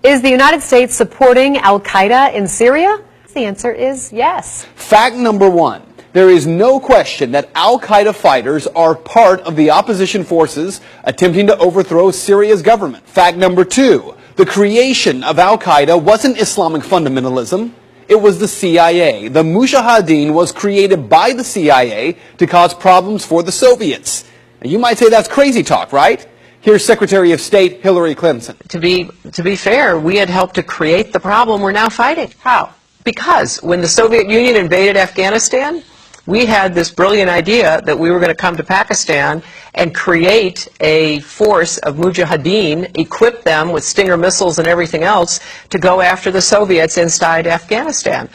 Is the United States supporting al-Qaeda in Syria? The answer is yes. Fact number one. There is no question that al-Qaeda fighters are part of the opposition forces attempting to overthrow Syria's government. Fact number two. The creation of al-Qaeda wasn't Islamic fundamentalism. It was the CIA. The Mujahideen was created by the CIA to cause problems for the Soviets. Now, you might say that's crazy talk, right? Here's Secretary of State Hillary Clinton. To be fair, we had helped to create the problem we're now fighting. How? Because when the Soviet Union invaded Afghanistan, we had this brilliant idea that we were going to come to Pakistan and create a force of Mujahideen, equip them with Stinger missiles and everything else to go after the Soviets inside Afghanistan.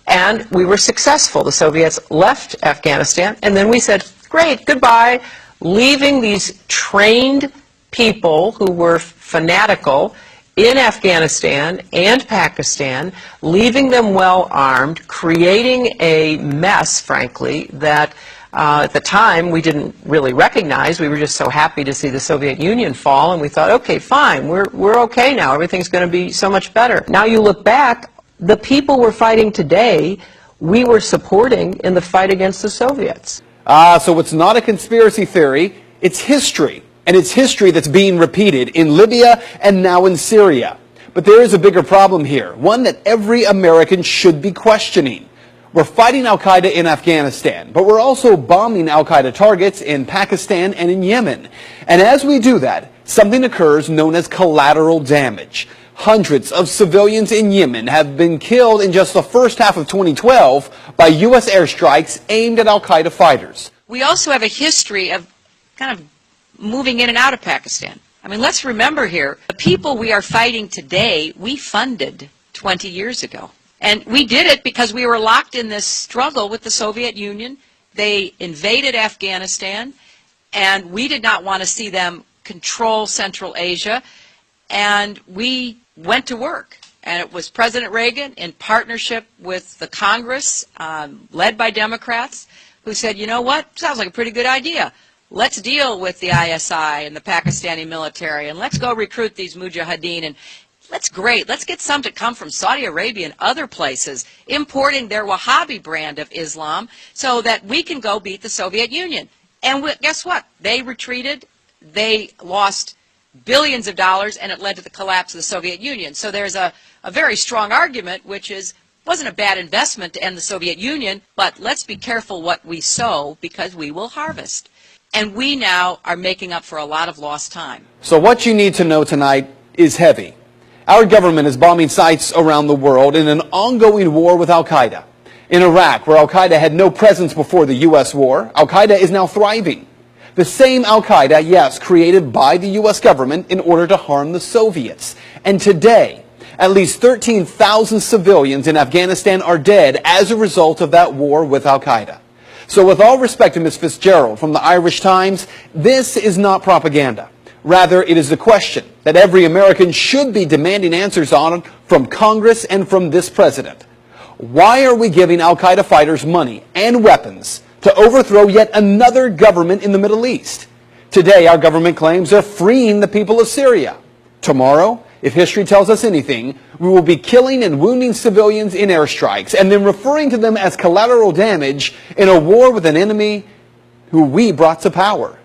And we were successful. The Soviets left Afghanistan, and then we said, great, goodbye, leaving these trained people who were fanatical in Afghanistan and Pakistan, leaving them well armed, creating a mess, frankly, that at the time we didn't really recognize. We were just so happy to see the Soviet Union fall, and we thought, okay, fine, we're okay now. Everything's going to be so much better. Now you look back, the people we're fighting today, we were supporting in the fight against the Soviets. So it's not a conspiracy theory, it's history. And it's history that's being repeated in Libya and now in Syria. But there is a bigger problem here, one that every American should be questioning. We're fighting al-Qaeda in Afghanistan, but we're also bombing al-Qaeda targets in Pakistan and in Yemen. And as we do that, something occurs known as collateral damage. Hundreds of civilians in Yemen have been killed in just the first half of 2012 by U.S. airstrikes aimed at al-Qaeda fighters. We also have a history of kind of moving in and out of Pakistan. I mean, let's remember here, the people we are fighting today, we funded 20 years ago. And we did it because we were locked in this struggle with the Soviet Union. They invaded Afghanistan, and we did not want to see them control Central Asia. And we went to work. And it was President Reagan, in partnership with the Congress, led by Democrats, who said, you know what, sounds like a pretty good idea. Let's deal with the ISI and the Pakistani military, and let's go recruit these Mujahideen, and let's get some to come from Saudi Arabia and other places, importing their Wahhabi brand of Islam so that we can go beat the Soviet Union. And guess what? They retreated, they lost billions of dollars, and it led to the collapse of the Soviet Union. So there's a very strong argument, which is, wasn't a bad investment to end the Soviet Union, but let's be careful what we sow, because we will harvest. And we now are making up for a lot of lost time. So what you need to know tonight is heavy. Our government is bombing sites around the world in an ongoing war with al-Qaeda. In Iraq, where al-Qaeda had no presence before the U.S. war, al-Qaeda is now thriving. The same al-Qaeda, yes, created by the U.S. government in order to harm the Soviets. And today, at least 13,000 civilians in Afghanistan are dead as a result of that war with al-Qaeda. So with all respect to Ms. Fitzgerald from the Irish Times, this is not propaganda. Rather, it is the question that every American should be demanding answers on from Congress and from this president. Why are we giving al-Qaeda fighters money and weapons to overthrow yet another government in the Middle East? Today, our government claims they're freeing the people of Syria. Tomorrow, if history tells us anything, we will be killing and wounding civilians in airstrikes and then referring to them as collateral damage in a war with an enemy who we brought to power.